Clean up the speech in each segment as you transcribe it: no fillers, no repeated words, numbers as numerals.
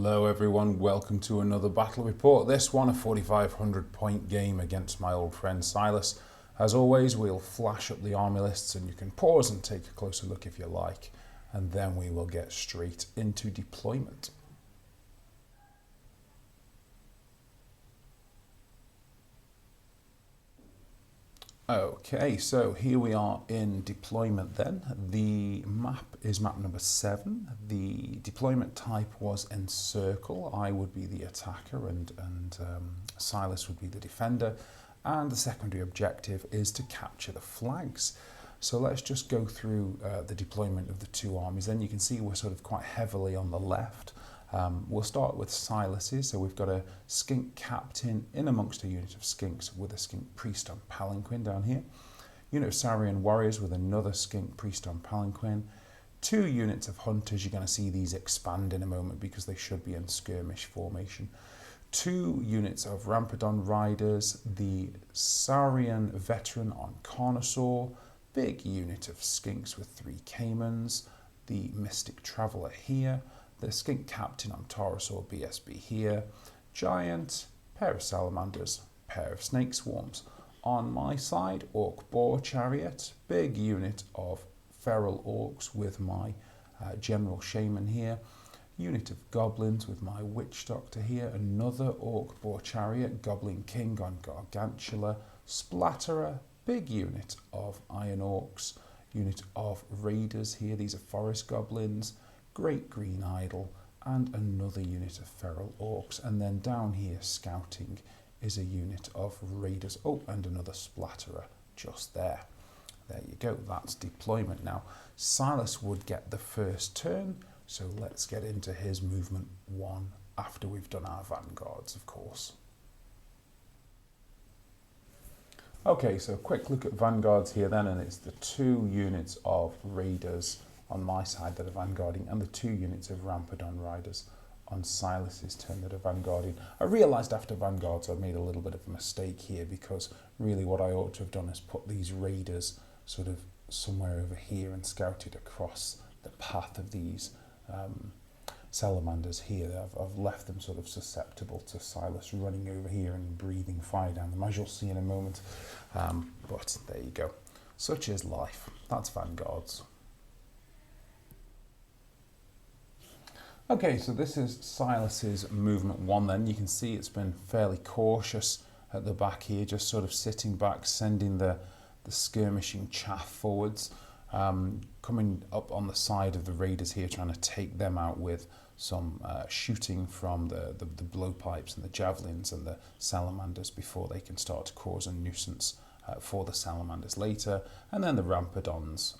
Hello everyone, welcome to another battle report. This one a 4,500 point game against my old friend Silas. As always, we'll flash up the army lists and you can pause and take a closer look if you like, and then we will get straight into deployment. Okay, so here we are in deployment then. The map is map number 7. The deployment type was encircle. I would be the attacker and Silas would be the defender. And the secondary objective is to capture the flags. So let's just go through the deployment of the two armies. Then you can see we're sort of quite heavily on the left. We'll start with Silas's. So we've got a skink captain in amongst a unit of skinks with a skink priest on palanquin down here. Unit of Saurian warriors with another skink priest on palanquin. 2 units of hunters. You're going to see these expand in a moment because they should be in skirmish formation. 2 units of Rampadon riders. The Saurian veteran on Carnosaur. Big unit of skinks with 3 caimans. The mystic traveller here. The skink captain on Taurosaur BSB here. Giant, pair of salamanders, pair of snake swarms. On my side, orc boar chariot, big unit of feral orcs with my general shaman here. Unit of goblins with my witch doctor here. Another orc boar chariot, goblin king on gargantula. Splatterer, big unit of iron orcs. Unit of raiders here, these are forest goblins. Great green idol, and another unit of feral orcs. And then down here, scouting, is a unit of raiders. Oh, and another splatterer just there. There you go, that's deployment. Now, Silas would get the first turn, so let's get into his movement 1 after we've done our vanguards, of course. Okay, so quick look at vanguards here then, and it's the 2 units of raiders on my side that are vanguarding, and the 2 units of Rampadon riders on Silas's turn that are vanguarding. I realised after vanguards I'd made a little bit of a mistake here, because really what I ought to have done is put these raiders sort of somewhere over here and scouted across the path of these salamanders here. I've left them sort of susceptible to Silas running over here and breathing fire down them, as you'll see in a moment. But there you go. Such is life. That's vanguards. Okay, so this is Silas's movement 1 then. You can see it's been fairly cautious at the back here, just sort of sitting back, sending the skirmishing chaff forwards, coming up on the side of the raiders here, trying to take them out with some shooting from the blowpipes and the javelins and the salamanders before they can start to cause a nuisance for the salamanders later. And then the Rampadons,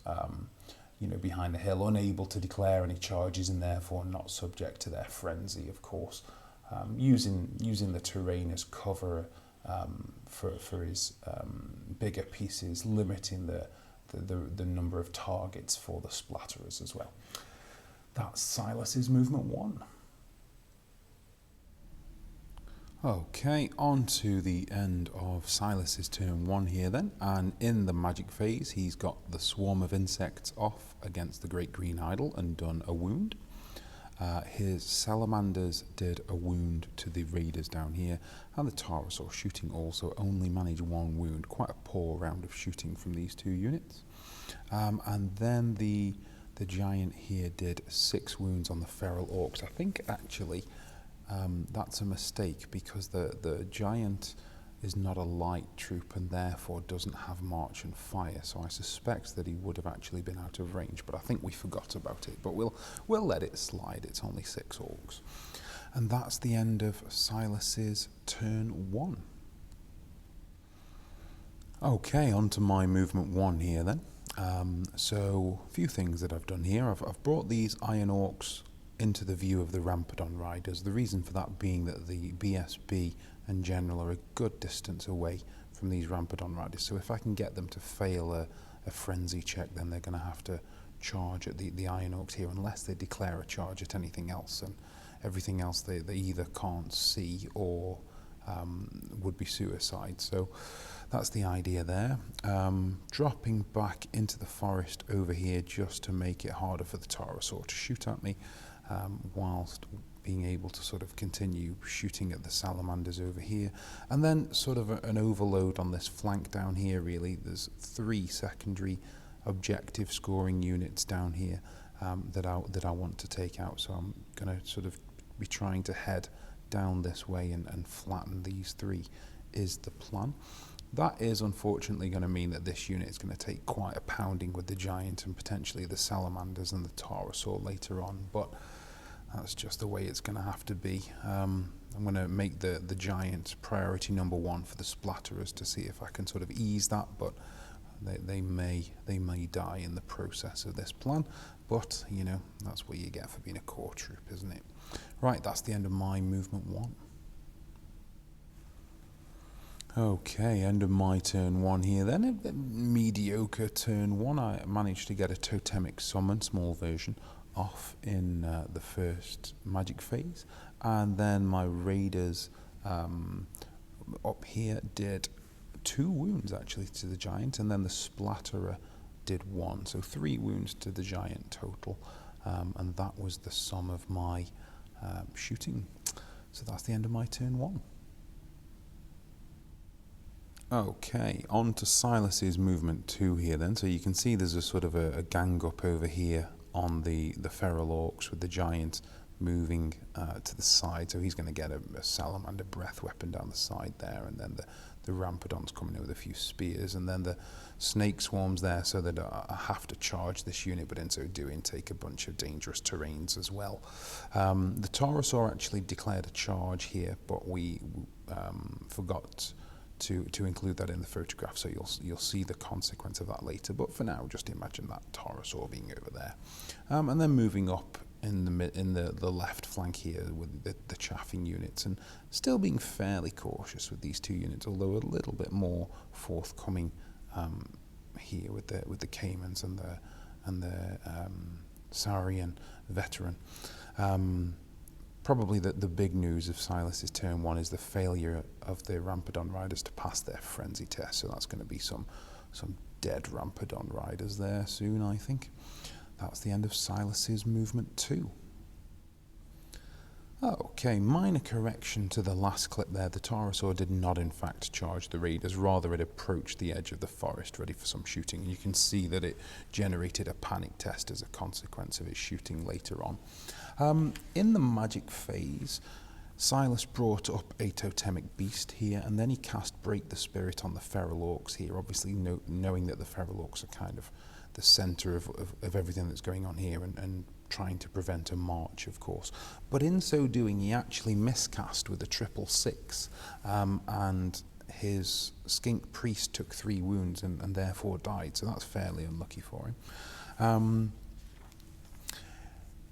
behind the hill, unable to declare any charges and therefore not subject to their frenzy, of course, using the terrain as cover for his bigger pieces, limiting the number of targets for the splatterers as well. That's Silas's movement 1. Okay, on to the end of Silas's turn 1 here then, and in the magic phase he's got the swarm of insects off against the great green idol and done a wound. His salamanders did a wound to the raiders down here, and the Taurosaur shooting also only managed 1 wound. Quite a poor round of shooting from these 2 units. And then the giant here did 6 wounds on the feral orcs. I think actually that's a mistake, because the giant is not a light troop and therefore doesn't have march and fire, so I suspect that he would have actually been out of range, but I think we forgot about it, but we'll let it slide. It's only 6 orcs. And that's the end of Silas's turn 1. Okay, on to my movement 1 here then. So a few things that I've done here. I've brought these iron orcs into the view of the Rampadon riders. The reason for that being that the BSB and general are a good distance away from these Rampadon riders. So if I can get them to fail a frenzy check, then they're going to have to charge at the iron orcs here, unless they declare a charge at anything else. And everything else they either can't see or would be suicide. So that's the idea there. Dropping back into the forest over here just to make it harder for the Taurosaur to shoot at me, whilst being able to sort of continue shooting at the salamanders over here. And then sort of an overload on this flank down here, really. There's 3 secondary objective scoring units down here that I want to take out. So I'm going to sort of be trying to head down this way and flatten these 3 is the plan. That is unfortunately going to mean that this unit is going to take quite a pounding with the giant and potentially the salamanders and the pterosaur later on, but that's just the way it's going to have to be. I'm going to make the giant priority number 1 for the splatterers to see if I can sort of ease that, but they may die in the process of this plan. But you know, that's what you get for being a core troop, isn't it? Right, that's the end of my movement 1. Okay, end of my turn 1 here then. A mediocre turn 1. I managed to get a totemic summon, small version, off in the first magic phase. And then my raiders up here did 2 wounds actually to the giant, and then the splatterer did 1. So 3 wounds to the giant total. And that was the sum of my shooting. So that's the end of my turn 1. Okay, on to Silas's movement 2 here then. So you can see there's a sort of a gang up over here on the feral orcs with the giant moving to the side. So he's going to get a salamander breath weapon down the side there, and then the rampedon's coming in with a few spears, and then the snake swarms there, so that I have to charge this unit, but in so doing take a bunch of dangerous terrains as well. The pterosaur actually declared a charge here, but we forgot to include that in the photograph, so you'll see the consequence of that later. But for now, just imagine that pterosaur being over there, and then moving up in the left flank here with the chaffing units, and still being fairly cautious with these 2 units, although a little bit more forthcoming here with the caimans and the Saurian veteran. Probably the big news of Silas's turn 1 is the failure of the Rampedon riders to pass their frenzy test. So that's going to be some dead Rampedon riders there soon, I think. That's the end of Silas's movement 2. Okay, minor correction to the last clip there. The pterosaur did not in fact charge the raiders, rather it approached the edge of the forest ready for some shooting. And you can see that it generated a panic test as a consequence of its shooting later on. In the magic phase, Silas brought up a totemic beast here, and then he cast Break the Spirit on the feral orcs here, obviously knowing that the feral orcs are kind of the centre of everything that's going on here, and trying to prevent a march, of course. But in so doing, he actually miscast with a 666, and his skink priest took 3 wounds and therefore died, so that's fairly unlucky for him.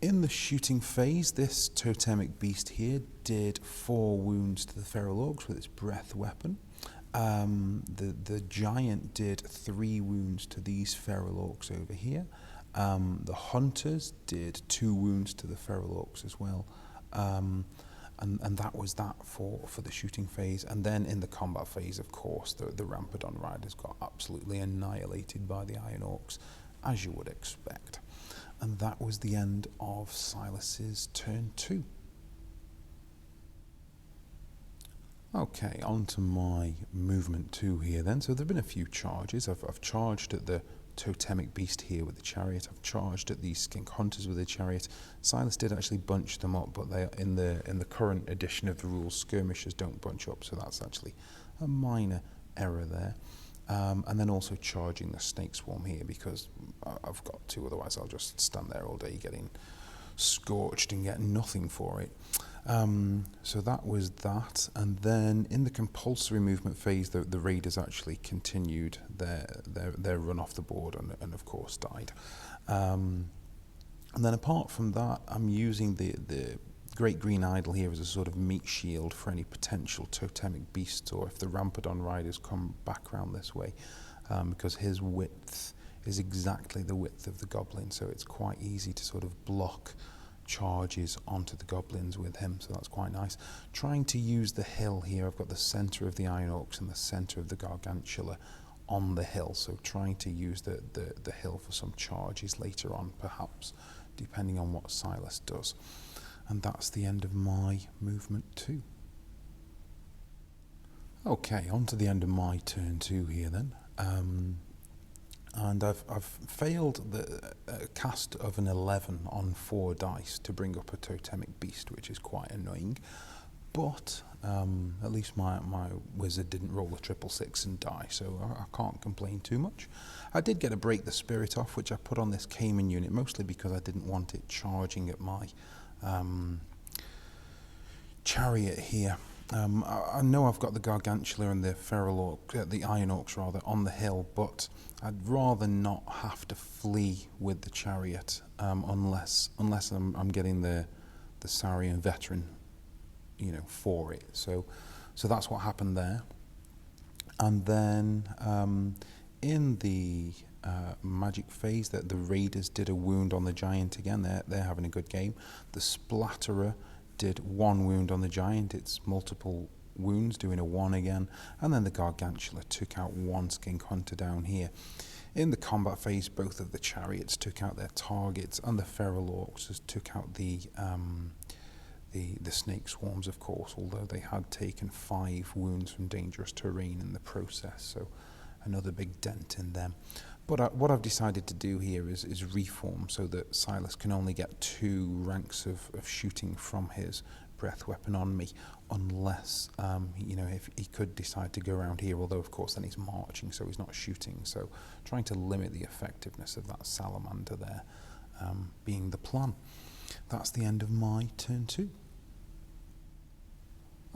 In the shooting phase, this totemic beast here did 4 wounds to the feral orcs with its breath weapon. The giant did 3 wounds to these feral orcs over here. The hunters did 2 wounds to the feral orcs as well. And that was that for the shooting phase. And then in the combat phase, of course, the Rampedon riders got absolutely annihilated by the Iron Orcs, as you would expect. And that was the end of Silas's turn 2. Okay, on to my movement 2 here then. So there have been a few charges. I've charged at the totemic beast here with the chariot. I've charged at these skink hunters with the chariot. Silas did actually bunch them up, but they in the current edition of the rules, skirmishers don't bunch up, so that's actually a minor error there. And then also charging the snake swarm here, because I've got to, otherwise I'll just stand there all day getting scorched and get nothing for it. So that was that. And then in the compulsory movement phase, the raiders actually continued their run off the board and of course died. And then apart from that, I'm using the Great Green Idol here as a sort of meat shield for any potential totemic beasts, or if the Rampedon riders come back around this way, because his width is exactly the width of the goblin, so it's quite easy to sort of block charges onto the goblins with him, so that's quite nice. Trying to use the hill here, I've got the centre of the Iron Orcs and the centre of the Gargantula on the hill, so trying to use the hill for some charges later on, perhaps, depending on what Silas does. And that's the end of my movement 2. Okay, on to the end of my turn 2 here then. And I've failed the cast of an 11 on 4 dice to bring up a totemic beast, which is quite annoying. But at least my wizard didn't roll a 666 and die, so I can't complain too much. I did get a break the spirit off, which I put on this Cayman unit, mostly because I didn't want it charging at my chariot here. I know I've got the Gargantula and the Feral Orc, the Iron Orcs rather, on the hill, but I'd rather not have to flee with the chariot unless I'm getting the Sarian veteran, for it. So that's what happened there. And then in the magic phase, that the Raiders did a wound on the giant again. They're having a good game. The Splatterer did 1 wound on the giant. It's multiple wounds, doing a 1 again. And then the Gargantula took out 1 Skink Hunter down here. In the combat phase, both of the chariots took out their targets, and the Feral Orcs just took out the snake swarms, of course, although they had taken 5 wounds from dangerous terrain in the process, so another big dent in them. But what I've decided to do here is reform so that Silas can only get 2 ranks of shooting from his breath weapon on me, unless, if he could decide to go around here, although of course then he's marching, so he's not shooting, so trying to limit the effectiveness of that salamander there being the plan. That's the end of my turn 2.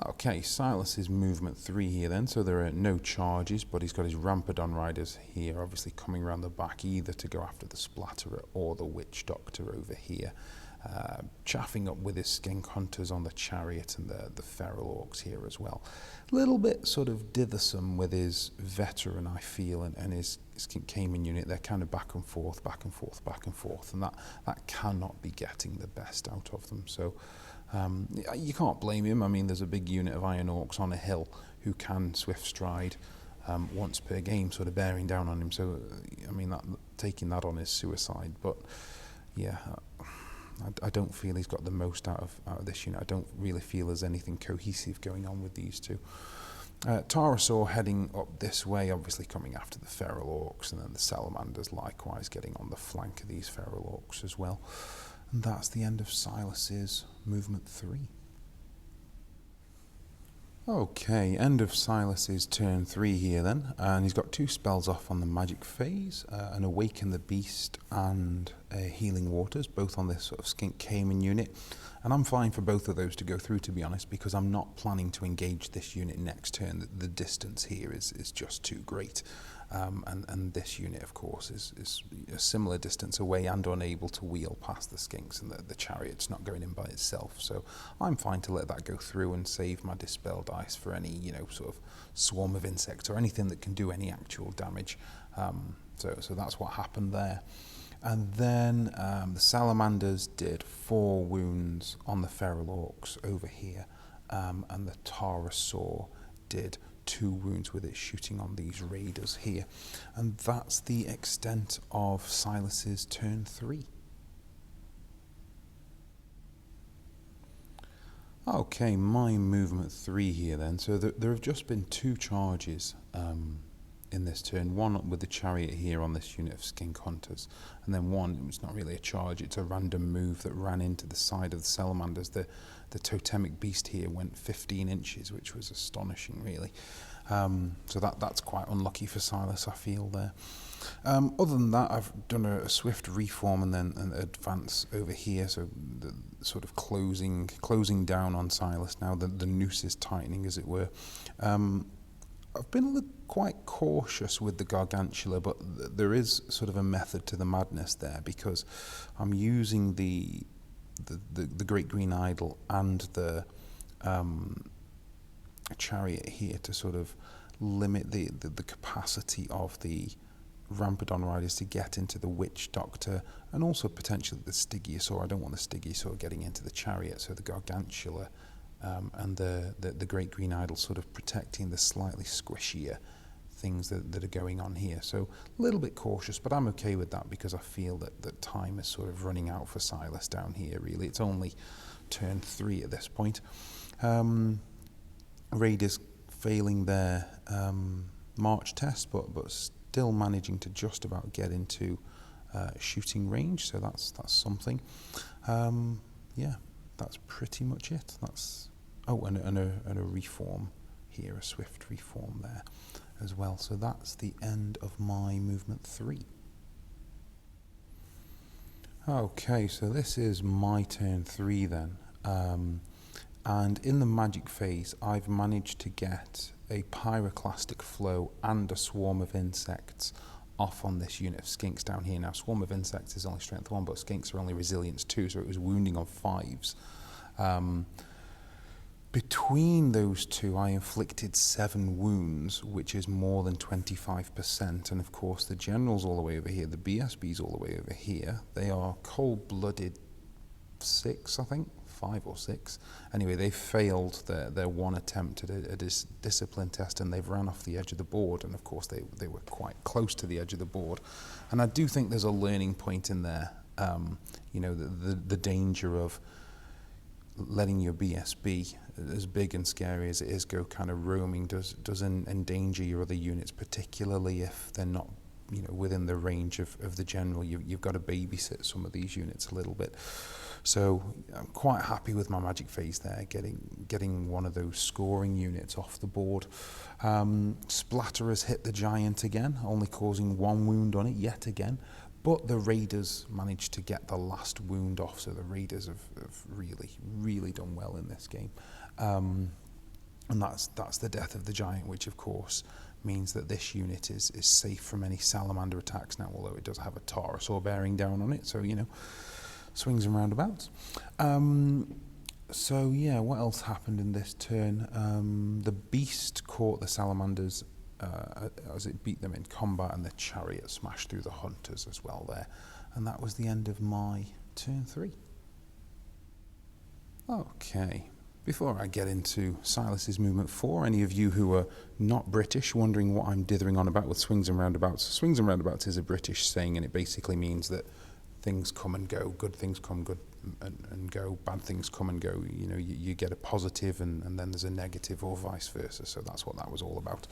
Okay, Silas's movement 3 here then, so there are no charges, but he's got his Rampadon riders here, obviously coming around the back either to go after the Splatterer or the Witch Doctor over here, chaffing up with his Skink Hunters on the chariot and the Feral Orcs here as well. A little bit sort of dithersome with his veteran, I feel, and his Skink Cayman unit. They're kind of back and forth, and that cannot be getting the best out of them. So you can't blame him. I mean, there's a big unit of Iron Orcs on a hill who can swift stride once per game, sort of bearing down on him. So, I mean, taking that on is suicide. But, yeah, I don't feel he's got the most out of this unit. I don't really feel there's anything cohesive going on with these two. Tarasaur heading up this way, obviously coming after the Feral Orcs, and then the Salamanders likewise getting on the flank of these Feral Orcs as well. And that's the end of Silas's movement 3. Okay, end of Silas's turn 3 here then, and he's got 2 spells off on the magic phase, an Awaken the Beast and Healing Waters, both on this sort of Skink Cayman unit. And I'm fine for both of those to go through, to be honest, because I'm not planning to engage this unit next turn. The distance here is just too great. And this unit, of course, is a similar distance away and unable to wheel past the skinks, and the chariot's not going in by itself. So I'm fine to let that go through and save my dispel dice for any, sort of swarm of insects or anything that can do any actual damage. So that's what happened there. And then the Salamanders did 4 wounds on the Feral Orcs over here, and the Tarasaur did 2 wounds with it shooting on these Raiders here. And that's the extent of Silas's turn 3. Okay, my movement 3 here then. So there have just been 2 charges in this turn. One with the chariot here on this unit of Skink Hunters, and then one, it's not really a charge, it's a random move that ran into the side of the Salamanders. The totemic beast here went 15 inches, which was astonishing, really. So that's quite unlucky for Silas, I feel, there. Other than that, I've done a swift reform and then an advance over here, so the sort of closing down on Silas now. The noose is tightening, as it were. I've been quite cautious with the Gargantula, but there is sort of a method to the madness there, because I'm using the Great Green Idol and the chariot here to sort of limit the capacity of the Rampadon riders to get into the Witch Doctor, and also potentially the Stygiosaur. I don't want the Stygiosaur getting into the chariot, so the Gargantula and the Great Green Idol sort of protecting the slightly squishier things that are going on here. So a little bit cautious, but I'm okay with that, because I feel that time is sort of running out for Silas down here, really. It's only turn 3 at this point. Raiders failing their march test, but still managing to just about get into shooting range, so that's something. Yeah, that's pretty much it. That's and a reform here, a swift reform there as well. So that's the end of my movement 3. Okay, so this is my turn 3 then. And in the magic phase, I've managed to get a pyroclastic flow and a swarm of insects off on this unit of skinks down here. Now, swarm of insects is only strength 1, but skinks are only resilience 2, so it was wounding on 5s. Between those two, I inflicted 7 wounds, which is more than 25%. And of course, the general's all the way over here, the BSB's all the way over here. They are cold-blooded 6, I think, 5 or 6. Anyway, they failed their one attempt at a discipline test, and they've ran off the edge of the board. And of course, they were quite close to the edge of the board. And I do think there's a learning point in there. You know, the danger of letting your BSB, as big and scary as it is, go kind of roaming does endanger your other units, particularly if they're not, you know, within the range of the general. You've got to babysit some of these units a little bit. So I'm quite happy with my magic phase there, getting one of those scoring units off the board. Splatter has hit the giant again, only causing 1 wound on it yet again. But the Raiders managed to get the last wound off, so the Raiders have really, really done well in this game. And that's the death of the giant, which of course means that this unit is safe from any salamander attacks now, although it does have a pterosaur bearing down on it, so, you know, swings and roundabouts. So yeah, what else happened in this turn? The beast caught the salamanders as it beat them in combat, and the chariot smashed through the hunters as well there. And that was the end of my turn 3. Okay, before I get into Silas's movement 4, any of you who are not British wondering what I'm dithering on about with swings and roundabouts, swings and roundabouts is a British saying, and it basically means that things come and go, good things come good and go, bad things come and go. You know, you get a positive and then there's a negative, or vice versa. So that's what that was all about.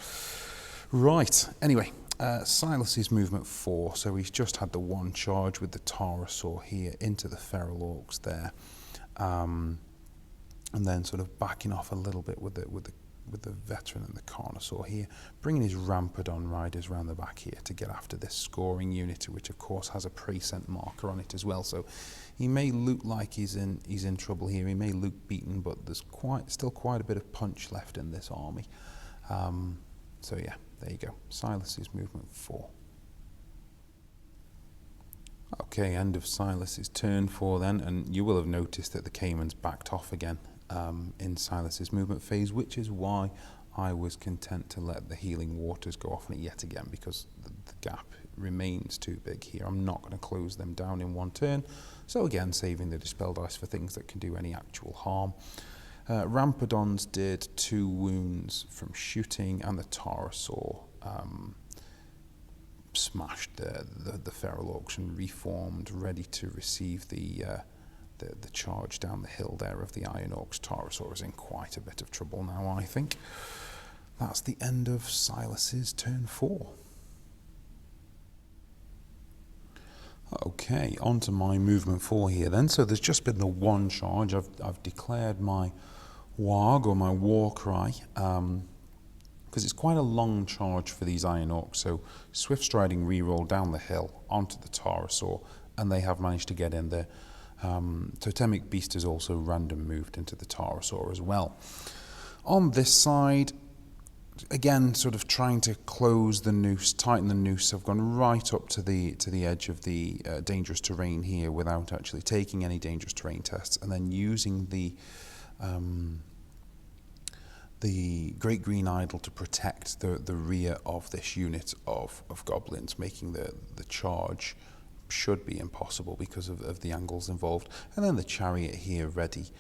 Right, anyway, Silas's movement 4. So he's just had the 1 charge with the pterosaur here into the feral orcs there, and then sort of backing off a little bit with the veteran and the carnosaur here, bringing his Rampedon riders around the back here to get after this scoring unit, which of course has a present marker on it as well. So he may look like he's in trouble here. He may look beaten, but there's still quite a bit of punch left in this army. So yeah, there you go. Silas's movement 4. Okay, end of Silas's turn 4 then, and you will have noticed that the Cayman's backed off again in Silas's movement phase, which is why I was content to let the healing waters go off on it yet again, because the gap remains too big here. I'm not going to close them down in 1 turn, so again, saving the Dispel Dice for things that can do any actual harm. Rampedons did 2 wounds from shooting, and the pterosaur smashed the feral orcs and reformed, ready to receive the charge down the hill there of the Iron Orcs. Pterosaur is in quite a bit of trouble now, I think. That's the end of Silas's turn 4. Okay, on to my movement 4 here then. So there's just been the 1 charge. I've declared my WAG, or my war cry, because it's quite a long charge for these Iron Orcs. So swift striding reroll down the hill onto the pterosaur, and they have managed to get in there. Totemic Beast is also random moved into the pterosaur as well. On this side, again, sort of trying to close the noose, tighten the noose. I've gone right up to the edge of the dangerous terrain here without actually taking any dangerous terrain tests, and then using the Great Green Idol to protect the rear of this unit of goblins, making the charge should be impossible because of the angles involved. And then the chariot here ready,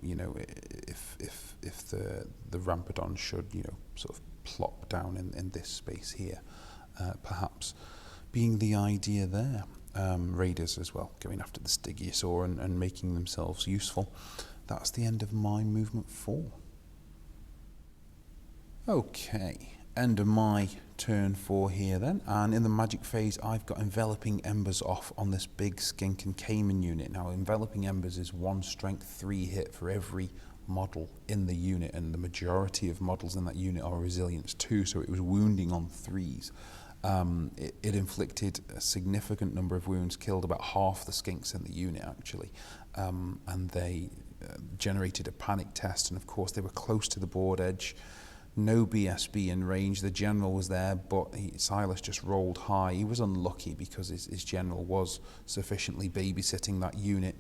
you know, if the Rampedon should, you know, sort of plop down in this space here, perhaps being the idea there. raiders as well, going after the Stygiosaur and making themselves useful. That's the end of my movement 4. Okay, end of my turn 4 here then, and in the magic phase I've got Enveloping Embers off on this big Skink and Cayman unit. Now Enveloping Embers is 1 strength 3 hit for every model in the unit, and the majority of models in that unit are resilience 2, so it was wounding on 3s. It inflicted a significant number of wounds, killed about half the skinks in the unit actually, and they generated a panic test, and of course they were close to the board edge. No BSB in range. The general was there, but Silas just rolled high. He was unlucky because his general was sufficiently babysitting that unit,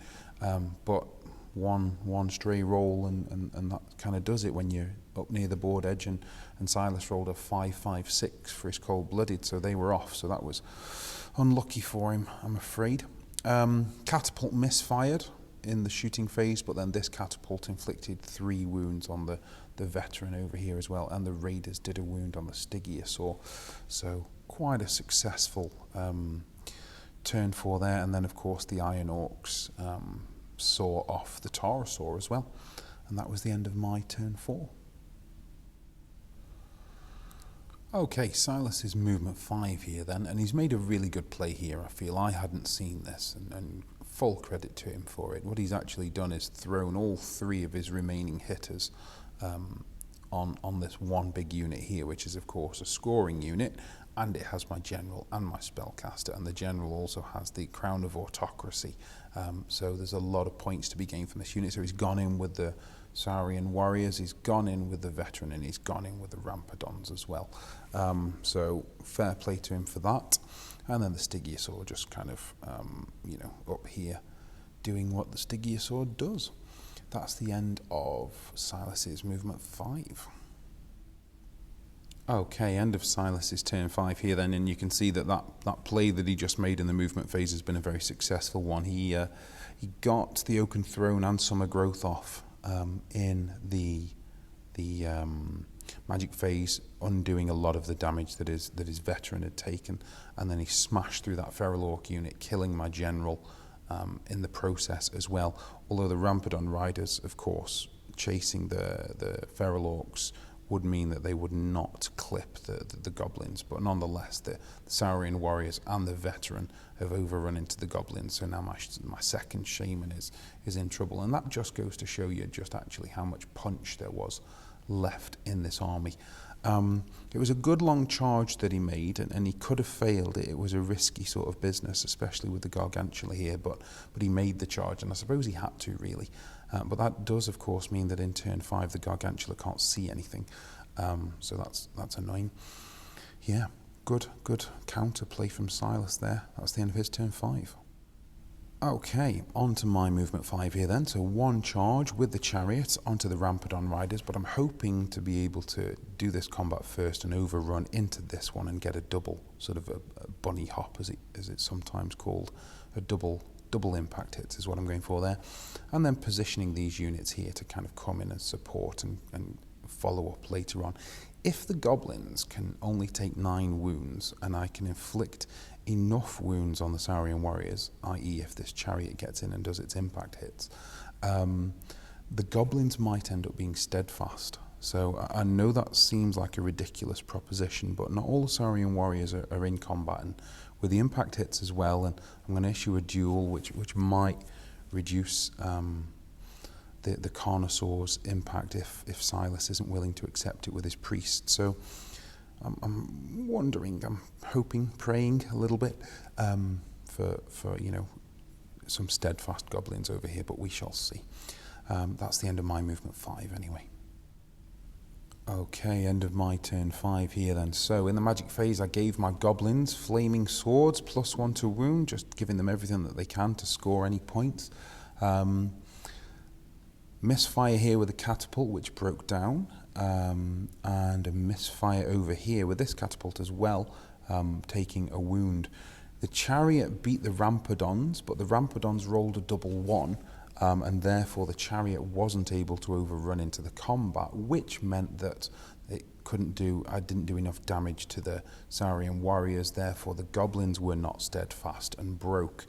but one stray roll and that kind of does it when you're up near the board edge, and Silas rolled a 5-5-6 for his cold-blooded, so they were off, so that was unlucky for him, I'm afraid. Catapult misfired in the shooting phase, but then this catapult inflicted 3 wounds on the veteran over here as well, and the raiders did a wound on the Stygiosaur, so quite a successful turn 4 there. And then of course the Iron Orcs saw off the Tarasaur as well, and that was the end of my turn 4. Okay, Silas is movement 5 here then, and he's made a really good play here. I feel I hadn't seen this, and full credit to him for it. What he's actually done is thrown all 3 of his remaining hitters on this one big unit here, which is of course a scoring unit, and it has my general and my spellcaster, and the general also has the Crown of Autocracy, so there's a lot of points to be gained from this unit. So he's gone in with the Saurian warriors, he's gone in with the veteran, and he's gone in with the Rampedons as well, so fair play to him for that. And then the Stygiosaur just kind of up here doing what the Stygiosaur does. That's the end of Silas's movement 5. Okay, end of Silas's turn 5 here then, and you can see that play that he just made in the movement phase has been a very successful one. He got the Oaken Throne and Summer Growth off in the magic phase, undoing a lot of the damage that his veteran had taken, and then he smashed through that Feral Orc unit, killing my general in the process as well. Although the Rampedon riders, of course, chasing the Feral Orcs would mean that they would not clip the goblins, but nonetheless the Saurian warriors and the veteran have overrun into the goblins, so now my second shaman is in trouble, and that just goes to show you just actually how much punch there was left in this army. It was a good long charge that he made, and he could have failed it. It was a risky sort of business, especially with the Gargantula here, but he made the charge, and I suppose he had to really. But that does of course mean that in turn 5 the Gargantula can't see anything, so that's annoying. Yeah, good counterplay from Silas there. That's the end of his turn 5. Okay, on to my movement 5 here then. So 1 charge with the chariot onto the Rampedon riders, but I'm hoping to be able to do this combat first and overrun into this one and get a double, sort of a bunny hop as it's sometimes called, a double impact hits is what I'm going for there. And then positioning these units here to kind of come in and support and follow up later on. If the goblins can only take 9 wounds and I can inflict enough wounds on the Saurian warriors, i.e. if this chariot gets in and does its impact hits, the goblins might end up being steadfast. So I know that seems like a ridiculous proposition, but not all the Saurian warriors are in combat, and with the impact hits as well, and I'm going to issue a duel which might reduce the Carnosaur's impact if Silas isn't willing to accept it with his priest. So I'm wondering, I'm hoping, praying a little bit for some steadfast goblins over here, but we shall see. That's the end of my movement 5 anyway. Okay, end of my turn 5 here then. So in the magic phase I gave my goblins flaming swords, +1 to wound, just giving them everything that they can to score any points. Misfire here with a catapult which broke down, and a misfire over here with this catapult as well, taking a wound. The chariot beat the Rampedons, but the Rampedons rolled a double 1, and therefore the chariot wasn't able to overrun into the combat, which meant that I didn't do enough damage to the Saurian warriors, therefore the goblins were not steadfast and broke.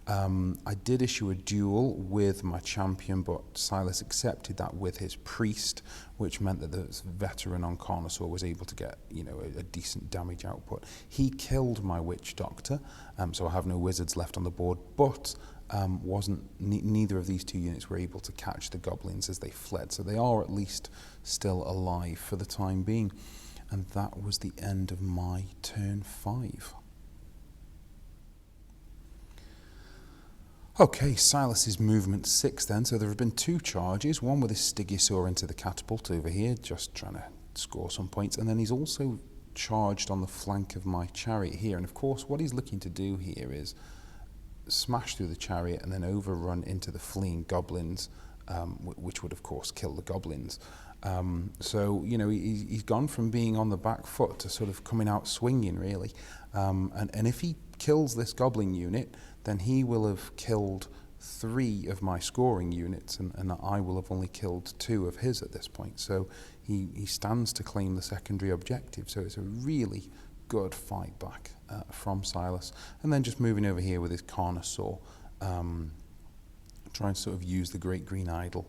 I did issue a duel with my champion, but Silas accepted that with his priest, which meant that the veteran on Carnosaur was able to get, a decent damage output. He killed my witch doctor, so I have no wizards left on the board, but neither of these two units were able to catch the goblins as they fled, so they are at least still alive for the time being. And that was the end of my turn 5. Okay, Silas's movement 6 then. So there have been 2 charges, one with his Stygosaur into the catapult over here, just trying to score some points, and then he's also charged on the flank of my chariot here. And of course, what he's looking to do here is smash through the chariot and then overrun into the fleeing goblins, which would of course kill the goblins. So, he's gone from being on the back foot to sort of coming out swinging, really. And if he kills this goblin unit, then he will have killed 3 of my scoring units, and I will have only killed 2 of his at this point. So he stands to claim the secondary objective. So it's a really good fight back from Silas. And then just moving over here with his Carnosaur, trying to sort of use the Great Green Idol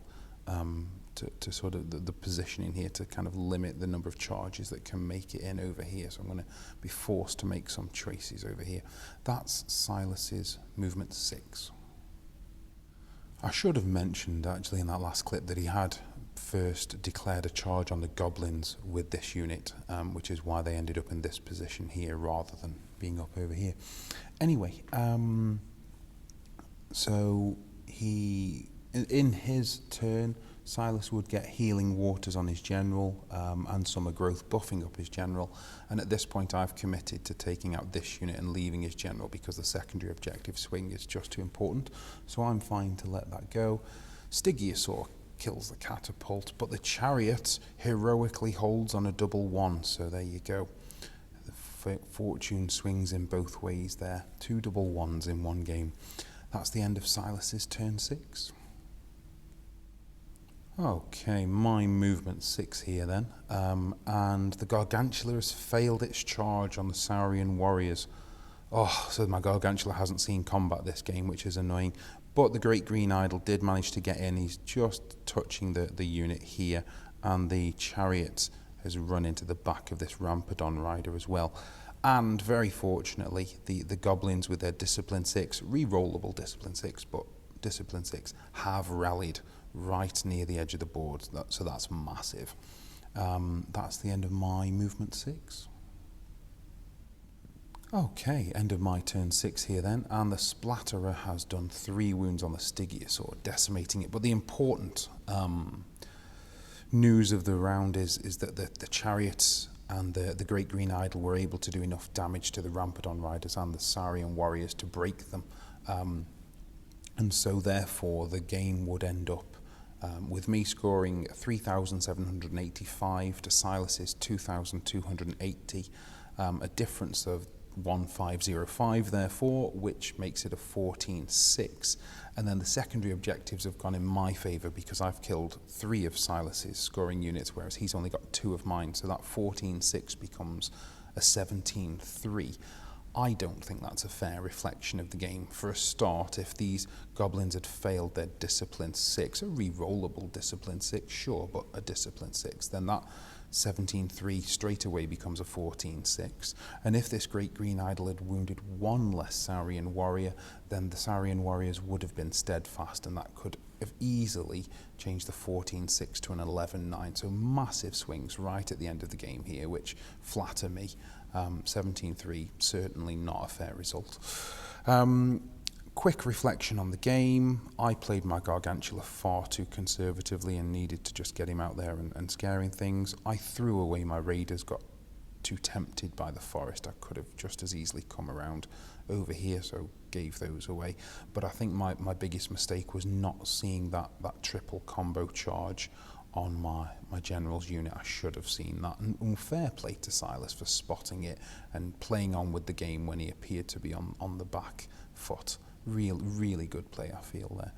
to sort of the positioning here to kind of limit the number of charges that can make it in over here. So I'm going to be forced to make some choices over here. That's Silas's movement 6. I should have mentioned actually in that last clip that he had first declared a charge on the goblins with this unit, which is why they ended up in this position here rather than being up over here. Anyway, so in his turn, Silas would get healing waters on his general and summer growth buffing up his general, and at this point I've committed to taking out this unit and leaving his general because the secondary objective swing is just too important, so I'm fine to let that go. Stygosaur kills the catapult, but the chariot heroically holds on a double 1, so there you go. The fortune swings in both ways there. 2 double 1s in one game. That's the end of Silas's turn 6. Okay, my movement 6 here then, and the Gargantula has failed its charge on the Saurian warriors. Oh, so my Gargantula hasn't seen combat this game, which is annoying, but the Great Green Idol did manage to get in. He's just touching the unit here, and the chariot has run into the back of this Rampadon rider as well. And very fortunately, the goblins with their Discipline 6, re-rollable Discipline 6, but Discipline 6 have rallied right near the edge of the board, so that's massive. That's the end of my movement 6. Okay, end of my turn 6 here then, and the Splatterer has done 3 wounds on the Stygosaur, decimating it. But the important news of the round is that the chariots and the Great Green Idol were able to do enough damage to the Rampadon riders and the Saurian warriors to break them. And so therefore the game would end up with me scoring 3,785 to Silas's 2,280, a difference of 1,505 therefore, which makes it a 14-6. And then the secondary objectives have gone in my favour because I've killed 3 of Silas's scoring units, whereas he's only got 2 of mine, so that 14-6 becomes a 17-3. I don't think that's a fair reflection of the game. For a start, if these goblins had failed their Discipline 6, a re-rollable Discipline 6, sure, but a Discipline 6, then that 17-3 straight away becomes a 14-6. And if this Great Green Idol had wounded 1 less Saurian warrior, then the Saurian warriors would have been steadfast, and that could have easily changed the 14-6 to an 11-9. So massive swings right at the end of the game here, which flatter me. 17-3, certainly not a fair result. Quick reflection on the game. I played my Gargantula far too conservatively and needed to just get him out there and scaring things. I threw away my raiders, got too tempted by the forest. I could have just as easily come around over here, so gave those away. But I think my biggest mistake was not seeing that triple combo charge on my general's unit. I should have seen that, and fair play to Silas for spotting it and playing on with the game when he appeared to be on the back foot. Really good play, I feel there.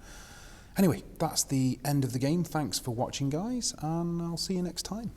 Anyway, that's the end of the game. Thanks for watching, guys, and I'll see you next time.